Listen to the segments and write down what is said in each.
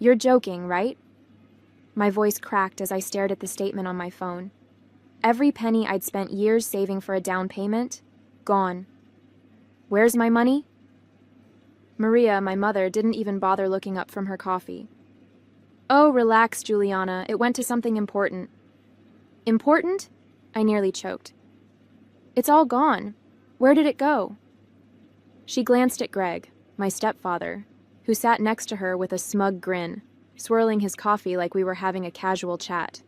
You're joking, right? My voice cracked as I stared at the statement on my phone. Every penny I'd spent years saving for a down payment, gone. Where's my money? Maria, my mother, didn't even bother looking up from her coffee. Oh, relax, Juliana. It went to something important. Important? I nearly choked. It's all gone. Where did it go? She glanced at Greg, my stepfather, who sat next to her with a smug grin, swirling his coffee like we were having a casual chat.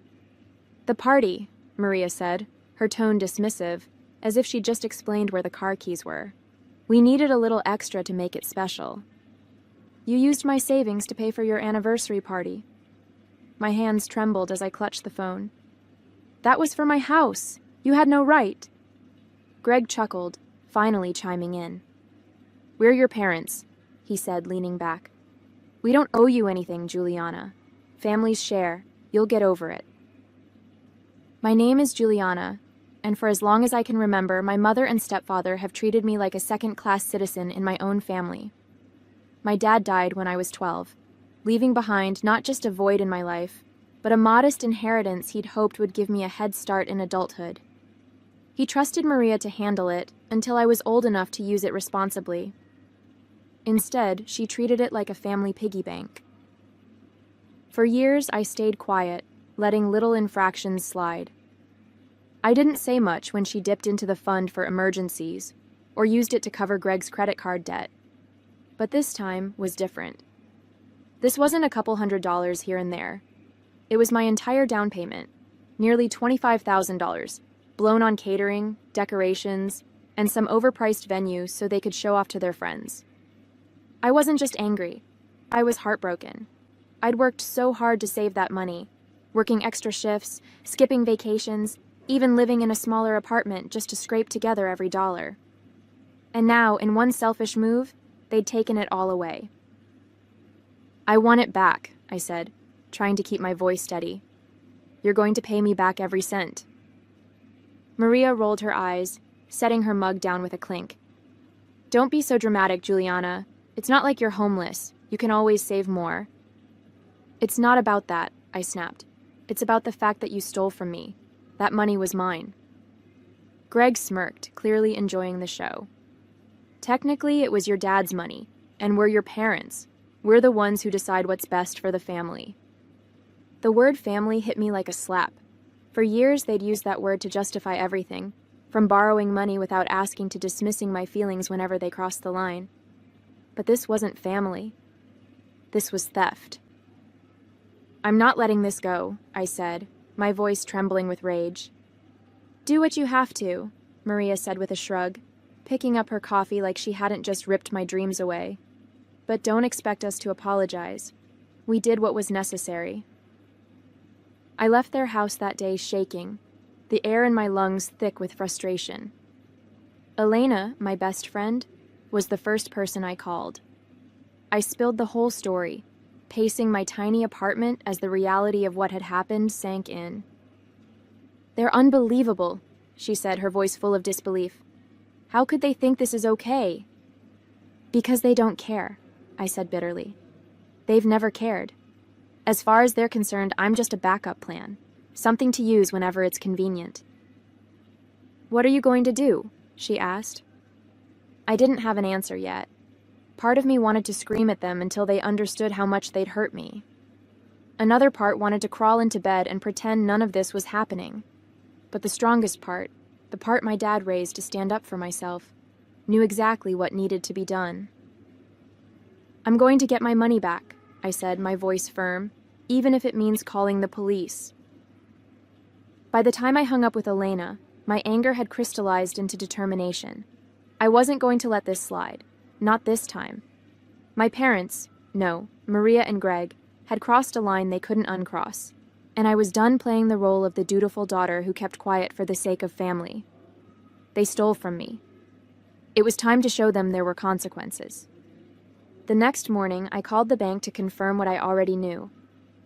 The party, Maria said, her tone dismissive, as if she'd just explained where the car keys were. We needed a little extra to make it special. You used my savings to pay for your anniversary party. My hands trembled as I clutched the phone. That was for my house. You had no right. Greg chuckled, finally chiming in. We're your parents, he said, leaning back. We don't owe you anything, Juliana. Families share. You'll get over it. My name is Juliana, and for as long as I can remember, my mother and stepfather have treated me like a second-class citizen in my own family. My dad died when I was 12, leaving behind not just a void in my life, but a modest inheritance he'd hoped would give me a head start in adulthood. He trusted Maria to handle it until I was old enough to use it responsibly. Instead, she treated it like a family piggy bank. For years, I stayed quiet, letting little infractions slide. I didn't say much when she dipped into the fund for emergencies or used it to cover Greg's credit card debt. But this time was different. This wasn't a couple $100s here and there. It was my entire down payment, nearly $25,000, blown on catering, decorations, and some overpriced venues so they could show off to their friends. I wasn't just angry. I was heartbroken. I'd worked so hard to save that money, working extra shifts, skipping vacations, even living in a smaller apartment just to scrape together every dollar. And now, in one selfish move, they'd taken it all away. I want it back, I said, trying to keep my voice steady. You're going to pay me back every cent. Maria rolled her eyes, setting her mug down with a clink. Don't be so dramatic, Juliana. It's not like you're homeless. You can always save more. It's not about that, I snapped. It's about the fact that you stole from me. That money was mine. Greg smirked, clearly enjoying the show. Technically, it was your dad's money, and we're your parents. We're the ones who decide what's best for the family. The word family hit me like a slap. For years, they'd used that word to justify everything, from borrowing money without asking to dismissing my feelings whenever they crossed the line. But this wasn't family. This was theft. I'm not letting this go, I said, my voice trembling with rage. Do what you have to, Maria said with a shrug, picking up her coffee like she hadn't just ripped my dreams away. But don't expect us to apologize. We did what was necessary. I left their house that day shaking, the air in my lungs thick with frustration. Elena, my best friend, was the first person I called. I spilled the whole story, pacing my tiny apartment as the reality of what had happened sank in. They're unbelievable, she said, her voice full of disbelief. How could they think this is okay? Because they don't care, I said bitterly. They've never cared. As far as they're concerned, I'm just a backup plan, something to use whenever it's convenient. What are you going to do? She asked. I didn't have an answer yet. Part of me wanted to scream at them until they understood how much they'd hurt me. Another part wanted to crawl into bed and pretend none of this was happening. But the strongest part, the part my dad raised to stand up for myself, knew exactly what needed to be done. I'm going to get my money back, I said, my voice firm, even if it means calling the police. By the time I hung up with Elena, my anger had crystallized into determination. I wasn't going to let this slide. Not this time. My parents, no, Maria and Greg, had crossed a line they couldn't uncross, and I was done playing the role of the dutiful daughter who kept quiet for the sake of family. They stole from me. It was time to show them there were consequences. The next morning, I called the bank to confirm what I already knew.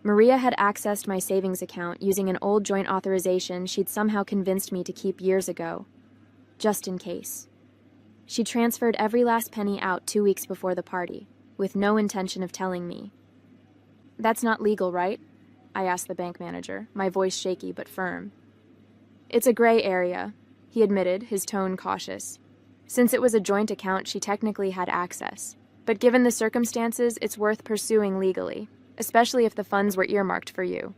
Maria had accessed my savings account using an old joint authorization she'd somehow convinced me to keep years ago, just in case. She transferred every last penny out 2 weeks before the party, with no intention of telling me. That's not legal, right? I asked the bank manager, my voice shaky but firm. It's a gray area, he admitted, his tone cautious. Since it was a joint account, she technically had access. But given the circumstances, it's worth pursuing legally, especially if the funds were earmarked for you.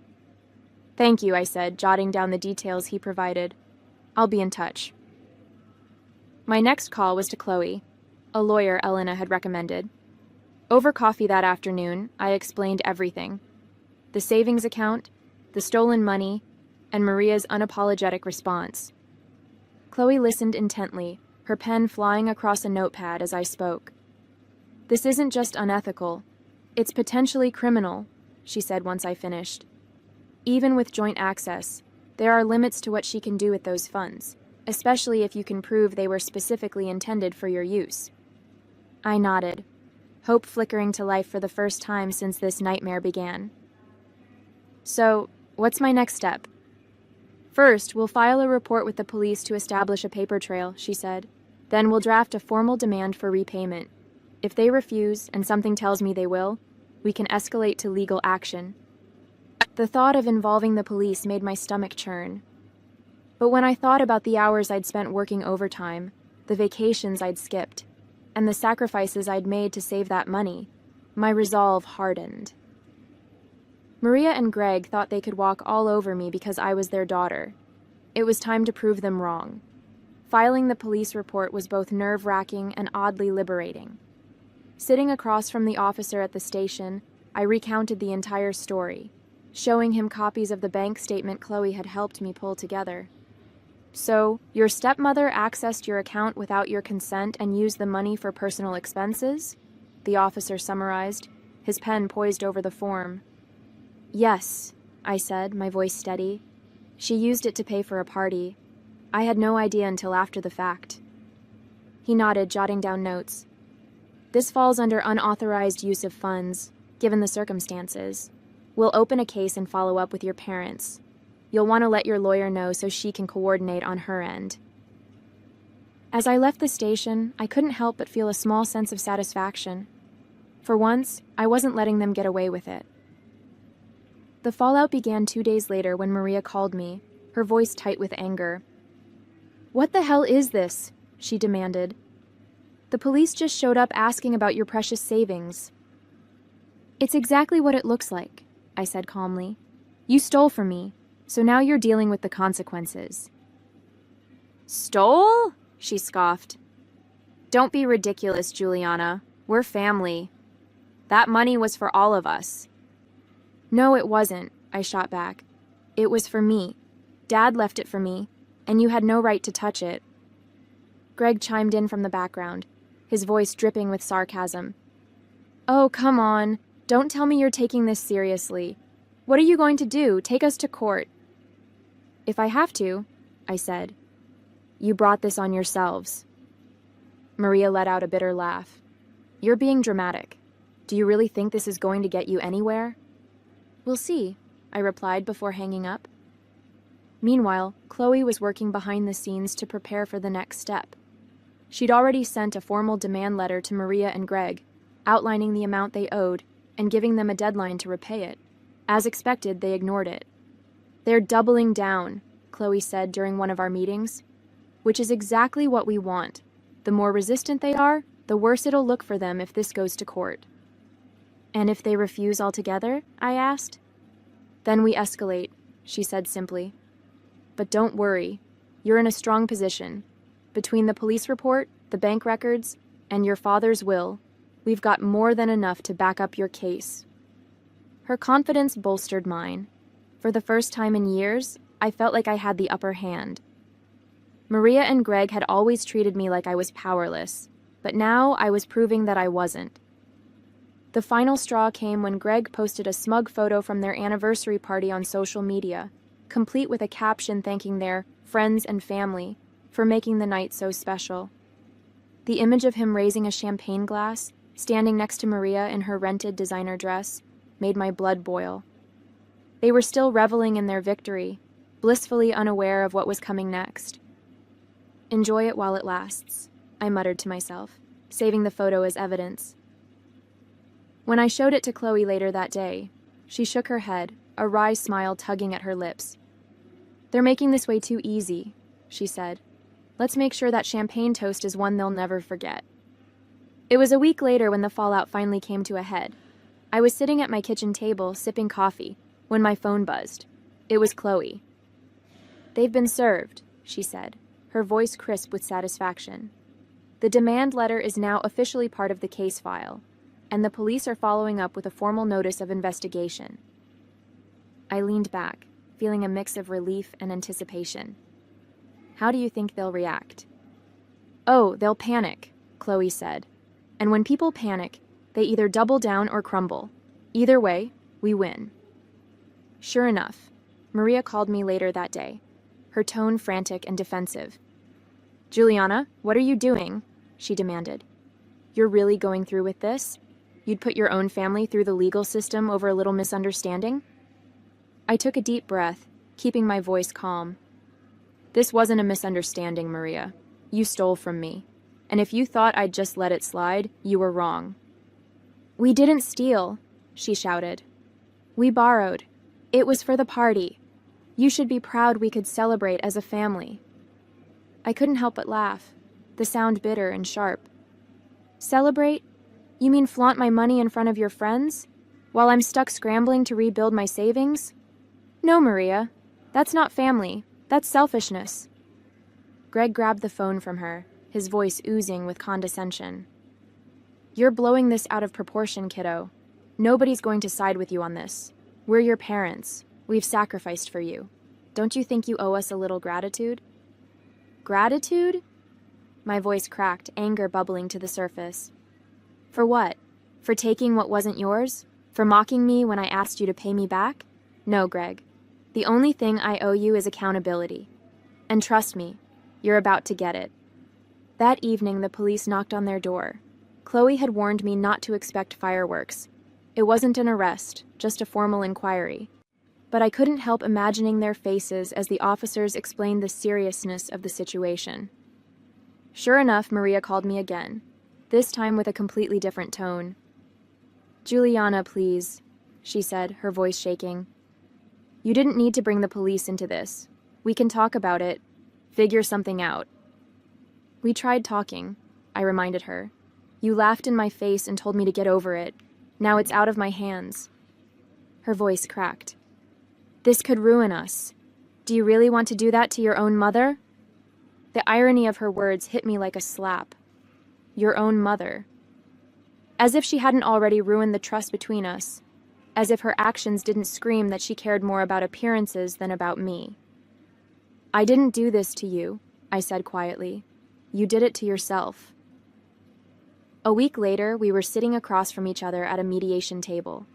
Thank you, I said, jotting down the details he provided. I'll be in touch. My next call was to Chloe, a lawyer Elena had recommended. Over coffee that afternoon, I explained everything. The savings account, the stolen money, and Maria's unapologetic response. Chloe listened intently, her pen flying across a notepad as I spoke. This isn't just unethical. It's potentially criminal, she said once I finished. Even with joint access, there are limits to what she can do with those funds, especially if you can prove they were specifically intended for your use. I nodded, hope flickering to life for the first time since this nightmare began. So, what's my next step? First, we'll file a report with the police to establish a paper trail, she said. Then we'll draft a formal demand for repayment. If they refuse, and something tells me they will, we can escalate to legal action. The thought of involving the police made my stomach churn. But when I thought about the hours I'd spent working overtime, the vacations I'd skipped, and the sacrifices I'd made to save that money, my resolve hardened. Maria and Greg thought they could walk all over me because I was their daughter. It was time to prove them wrong. Filing the police report was both nerve-wracking and oddly liberating. Sitting across from the officer at the station, I recounted the entire story, showing him copies of the bank statement Chloe had helped me pull together. So, your stepmother accessed your account without your consent and used the money for personal expenses? The officer summarized, his pen poised over the form. Yes, I said, my voice steady. She used it to pay for a party. I had no idea until after the fact. He nodded, jotting down notes. This falls under unauthorized use of funds, given the circumstances. We'll open a case and follow up with your parents. You'll want to let your lawyer know so she can coordinate on her end. As I left the station, I couldn't help but feel a small sense of satisfaction. For once, I wasn't letting them get away with it. The fallout began 2 days later when Maria called me, her voice tight with anger. "What the hell is this?" she demanded. "The police just showed up asking about your precious savings." "It's exactly what it looks like," I said calmly. "You stole from me, so now you're dealing with the consequences." "Stole?" she scoffed. "Don't be ridiculous, Juliana. We're family. That money was for all of us." "No, it wasn't," I shot back. "It was for me. Dad left it for me, and you had no right to touch it." Greg chimed in from the background, his voice dripping with sarcasm. "Oh, come on. Don't tell me you're taking this seriously. What are you going to do? Take us to court." "If I have to," I said. "You brought this on yourselves." Maria let out a bitter laugh. "You're being dramatic. Do you really think this is going to get you anywhere?" "We'll see," I replied before hanging up. Meanwhile, Chloe was working behind the scenes to prepare for the next step. She'd already sent a formal demand letter to Maria and Greg, outlining the amount they owed and giving them a deadline to repay it. As expected, they ignored it. "They're doubling down," Chloe said during one of our meetings, "which is exactly what we want. The more resistant they are, the worse it'll look for them if this goes to court." "And if they refuse altogether?" I asked. "Then we escalate," she said simply. "But don't worry. You're in a strong position. Between the police report, the bank records, and your father's will, we've got more than enough to back up your case." Her confidence bolstered mine. For the first time in years, I felt like I had the upper hand. Maria and Greg had always treated me like I was powerless, but now I was proving that I wasn't. The final straw came when Greg posted a smug photo from their anniversary party on social media, complete with a caption thanking their friends and family for making the night so special. The image of him raising a champagne glass, standing next to Maria in her rented designer dress, made my blood boil. They were still reveling in their victory, blissfully unaware of what was coming next. "Enjoy it while it lasts," I muttered to myself, saving the photo as evidence. When I showed it to Chloe later that day, She shook her head, a wry smile tugging at her lips. "They're making this way too easy," she said. "Let's make sure that champagne toast is one they'll never forget." It was a week later when the fallout finally came to a head. I was sitting at my kitchen table, sipping coffee, when my phone buzzed. It was Chloe. "They've been served," she said, her voice crisp with satisfaction. "The demand letter is now officially part of the case file, and the police are following up with a formal notice of investigation." I leaned back, feeling a mix of relief and anticipation. "How do you think they'll react?" "Oh, they'll panic," Chloe said. "And when people panic, they either double down or crumble. Either way, we win." Sure enough, Maria called me later that day, her tone frantic and defensive. "Juliana, what are you doing?" she demanded. "You're really going through with this? You'd put your own family through the legal system over a little misunderstanding?" I took a deep breath, keeping my voice calm. "This wasn't a misunderstanding, Maria. You stole from me. And if you thought I'd just let it slide, you were wrong." "We didn't steal," she shouted. "We borrowed. It was for the party. You should be proud we could celebrate as a family." I couldn't help but laugh, the sound bitter and sharp. "Celebrate? You mean flaunt my money in front of your friends, while I'm stuck scrambling to rebuild my savings? No, Maria. That's not family. That's selfishness." Greg grabbed the phone from her, his voice oozing with condescension. "You're blowing this out of proportion, kiddo. Nobody's going to side with you on this. We're your parents. We've sacrificed for you. Don't you think you owe us a little gratitude?" "Gratitude?" My voice cracked, anger bubbling to the surface. "For what? For taking what wasn't yours? For mocking me when I asked you to pay me back? No, Greg. The only thing I owe you is accountability. And trust me, you're about to get it." That evening, the police knocked on their door. Chloe had warned me not to expect fireworks. It wasn't an arrest, just a formal inquiry. But I couldn't help imagining their faces as the officers explained the seriousness of the situation. Sure enough, Maria called me again, this time with a completely different tone. "Juliana, please," she said, her voice shaking. "You didn't need to bring the police into this. We can talk about it, figure something out." "We tried talking," I reminded her. "You laughed in my face and told me to get over it. Now it's out of my hands." Her voice cracked. "This could ruin us. Do you really want to do that to your own mother?" The irony of her words hit me like a slap. Your own mother. As if she hadn't already ruined the trust between us. As if her actions didn't scream that she cared more about appearances than about me. "I didn't do this to you," I said quietly. "You did it to yourself." A week later, we were sitting across from each other at a mediation table.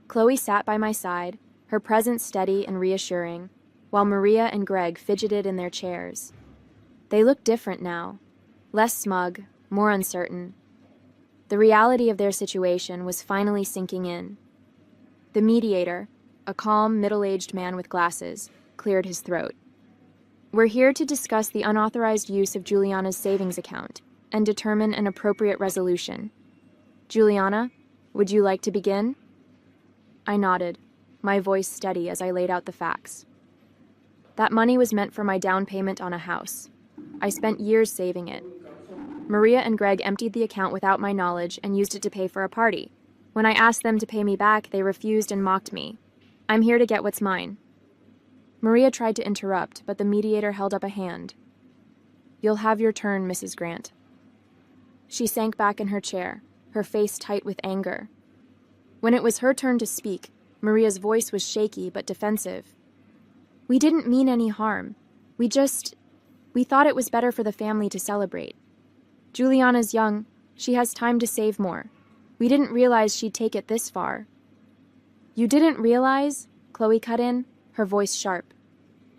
Chloe sat by my side, her presence steady and reassuring, while Maria and Greg fidgeted in their chairs. They looked different now, less smug, more uncertain. The reality of their situation was finally sinking in. The mediator, a calm, middle-aged man with glasses, cleared his throat. "We're here to discuss the unauthorized use of Juliana's savings account and determine an appropriate resolution. Juliana, would you like to begin?" I nodded, my voice steady as I laid out the facts. "That money was meant for my down payment on a house. I spent years saving it. Maria and Greg emptied the account without my knowledge and used it to pay for a party. When I asked them to pay me back, they refused and mocked me. I'm here to get what's mine." Maria tried to interrupt, but the mediator held up a hand. "You'll have your turn, Mrs. Grant." She sank back in her chair, her face tight with anger. When it was her turn to speak, Maria's voice was shaky but defensive. "We didn't mean any harm. We thought it was better for the family to celebrate. Juliana's young. She has time to save more. We didn't realize she'd take it this far." "You didn't realize?" Chloe cut in, her voice sharp.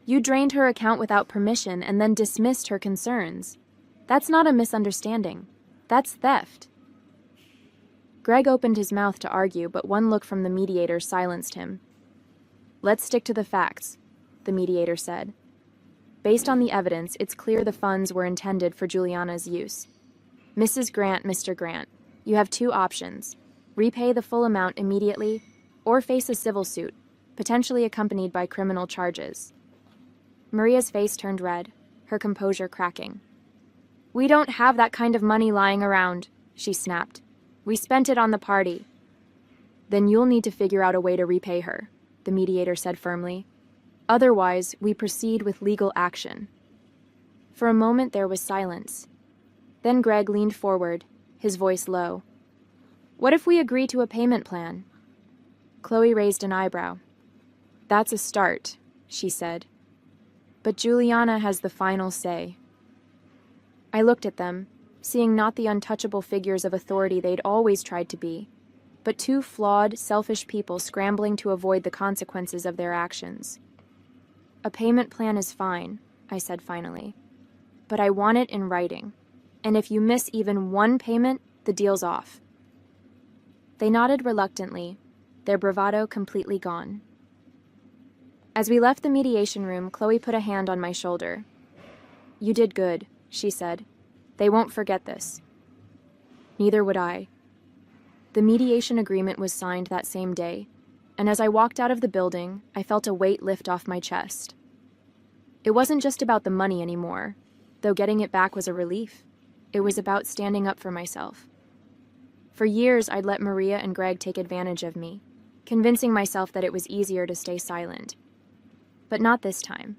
"You drained her account without permission and then dismissed her concerns. That's not a misunderstanding. That's theft." Greg opened his mouth to argue, but one look from the mediator silenced him. "Let's stick to the facts," the mediator said. "Based on the evidence, it's clear the funds were intended for Juliana's use. Mrs. Grant, Mr. Grant, you have two options. Repay the full amount immediately, or face a civil suit, potentially accompanied by criminal charges. Maria's face turned red, her composure cracking. "We don't have that kind of money lying around," she snapped. "We spent it on the party." "Then you'll need to figure out a way to repay her," the mediator said firmly. "Otherwise, we proceed with legal action." For a moment there was silence. Then Greg leaned forward, his voice low. "What if we agree to a payment plan?" Chloe raised an eyebrow. "That's a start," she said. "But Juliana has the final say." I looked at them, seeing not the untouchable figures of authority they'd always tried to be, but two flawed, selfish people scrambling to avoid the consequences of their actions. "A payment plan is fine," I said finally. "But I want it in writing. And if you miss even one payment, the deal's off." They nodded reluctantly, their bravado completely gone. As we left the mediation room, Chloe put a hand on my shoulder. "You did good," she said. "They won't forget this." Neither would I. The mediation agreement was signed that same day, and as I walked out of the building, I felt a weight lift off my chest. It wasn't just about the money anymore, though getting it back was a relief. It was about standing up for myself. For years, I'd let Maria and Greg take advantage of me, convincing myself that it was easier to stay silent. But not this time.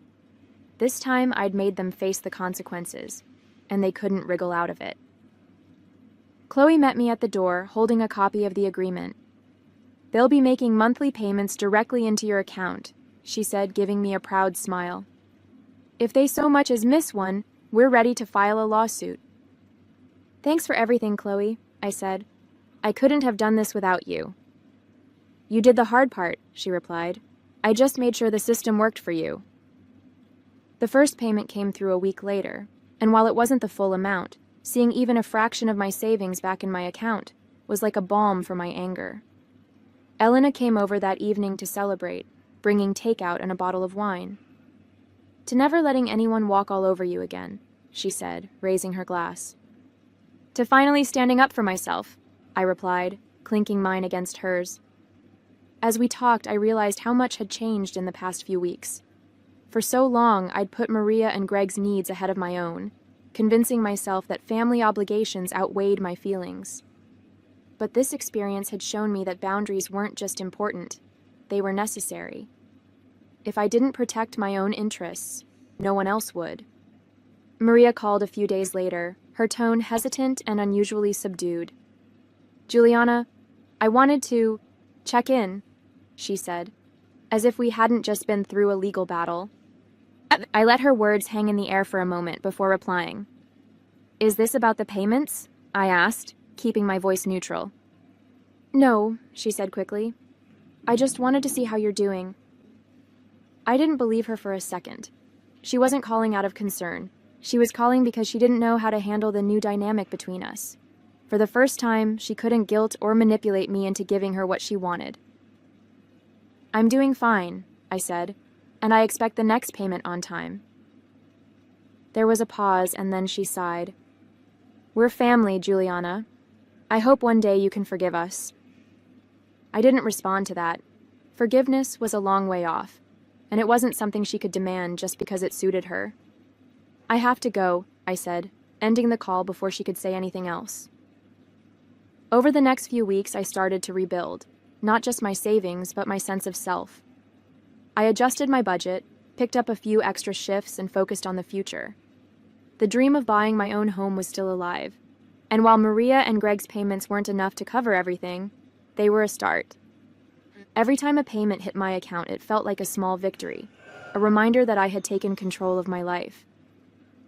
This time, I'd made them face the consequences, and they couldn't wriggle out of it. Chloe met me at the door, holding a copy of the agreement. "They'll be making monthly payments directly into your account," she said, giving me a proud smile. "If they so much as miss one, we're ready to file a lawsuit." "Thanks for everything, Chloe," I said. "I couldn't have done this without you." "You did the hard part," she replied. "I just made sure the system worked for you." The first payment came through a week later, and while it wasn't the full amount, seeing even a fraction of my savings back in my account was like a balm for my anger. Elena came over that evening to celebrate, bringing takeout and a bottle of wine. "To never letting anyone walk all over you again," she said, raising her glass. "To finally standing up for myself," I replied, clinking mine against hers. As we talked, I realized how much had changed in the past few weeks. For so long, I'd put Maria and Greg's needs ahead of my own, convincing myself that family obligations outweighed my feelings. But this experience had shown me that boundaries weren't just important, they were necessary. If I didn't protect my own interests, no one else would. Maria called a few days later, her tone hesitant and unusually subdued. "Juliana, I wanted to check in," she said, as if we hadn't just been through a legal battle. I let her words hang in the air for a moment before replying. "Is this about the payments?" I asked, keeping my voice neutral. "No," she said quickly. "I just wanted to see how you're doing." I didn't believe her for a second. She wasn't calling out of concern. She was calling because she didn't know how to handle the new dynamic between us. For the first time, she couldn't guilt or manipulate me into giving her what she wanted. "I'm doing fine," I said, "and I expect the next payment on time." There was a pause, and then she sighed. "We're family, Juliana. I hope one day you can forgive us." I didn't respond to that. Forgiveness was a long way off, and it wasn't something she could demand just because it suited her. "I have to go," I said, ending the call before she could say anything else. Over the next few weeks, I started to rebuild, not just my savings, but my sense of self. I adjusted my budget, picked up a few extra shifts, and focused on the future. The dream of buying my own home was still alive, and while Maria and Greg's payments weren't enough to cover everything, they were a start. Every time a payment hit my account, it felt like a small victory, a reminder that I had taken control of my life.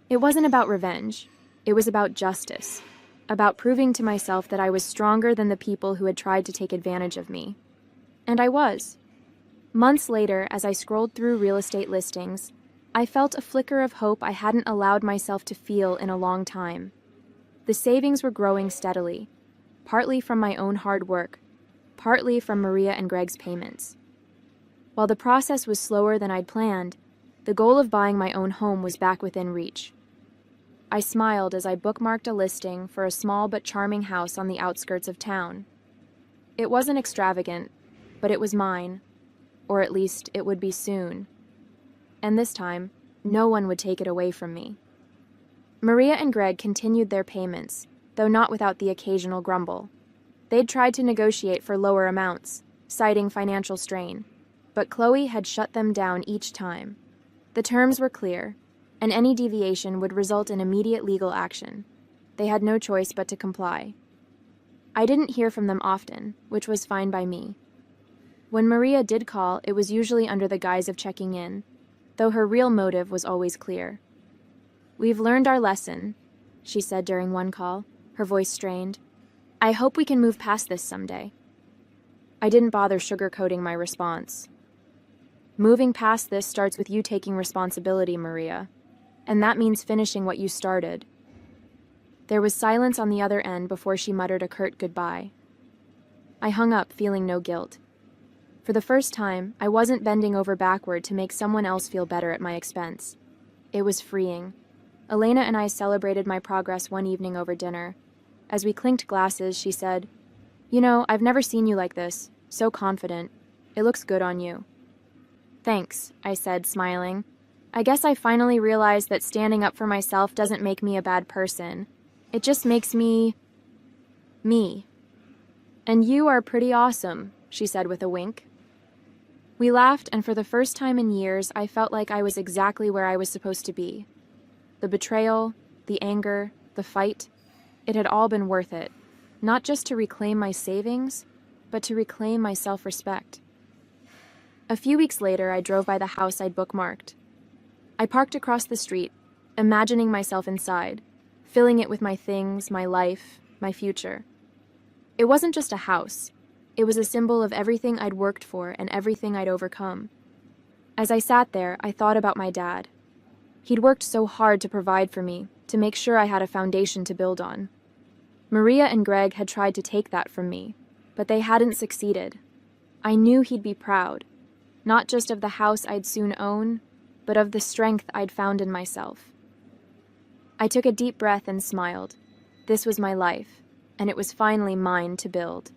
It wasn't about revenge. It was about justice, about proving to myself that I was stronger than the people who had tried to take advantage of me. And I was. Months later, as I scrolled through real estate listings, I felt a flicker of hope I hadn't allowed myself to feel in a long time. The savings were growing steadily, partly from my own hard work, partly from Maria and Greg's payments. While the process was slower than I'd planned, the goal of buying my own home was back within reach. I smiled as I bookmarked a listing for a small but charming house on the outskirts of town. It wasn't extravagant, but it was mine, or at least it would be soon. And this time, no one would take it away from me. Maria and Greg continued their payments, though not without the occasional grumble. They'd tried to negotiate for lower amounts, citing financial strain, but Chloe had shut them down each time. The terms were clear, and any deviation would result in immediate legal action. They had no choice but to comply. I didn't hear from them often, which was fine by me. When Maria did call, it was usually under the guise of checking in, though her real motive was always clear. "We've learned our lesson," she said during one call, her voice strained. "I hope we can move past this someday." I didn't bother sugarcoating my response. "Moving past this starts with you taking responsibility, Maria, and that means finishing what you started." There was silence on the other end before she muttered a curt goodbye. I hung up, feeling no guilt. For the first time, I wasn't bending over backward to make someone else feel better at my expense. It was freeing. Elena and I celebrated my progress one evening over dinner. As we clinked glasses, she said, "You know, I've never seen you like this, so confident. It looks good on you." "Thanks," I said, smiling. "I guess I finally realized that standing up for myself doesn't make me a bad person. It just makes me... me. And you are pretty awesome," she said with a wink. We laughed, and for the first time in years, I felt like I was exactly where I was supposed to be. The betrayal, the anger, the fight, it had all been worth it, not just to reclaim my savings, but to reclaim my self-respect. A few weeks later, I drove by the house I'd bookmarked. I parked across the street, imagining myself inside, filling it with my things, my life, my future. It wasn't just a house. It was a symbol of everything I'd worked for and everything I'd overcome. As I sat there, I thought about my dad. He'd worked so hard to provide for me, to make sure I had a foundation to build on. Maria and Greg had tried to take that from me, but they hadn't succeeded. I knew he'd be proud, not just of the house I'd soon own, but of the strength I'd found in myself. I took a deep breath and smiled. This was my life, and it was finally mine to build.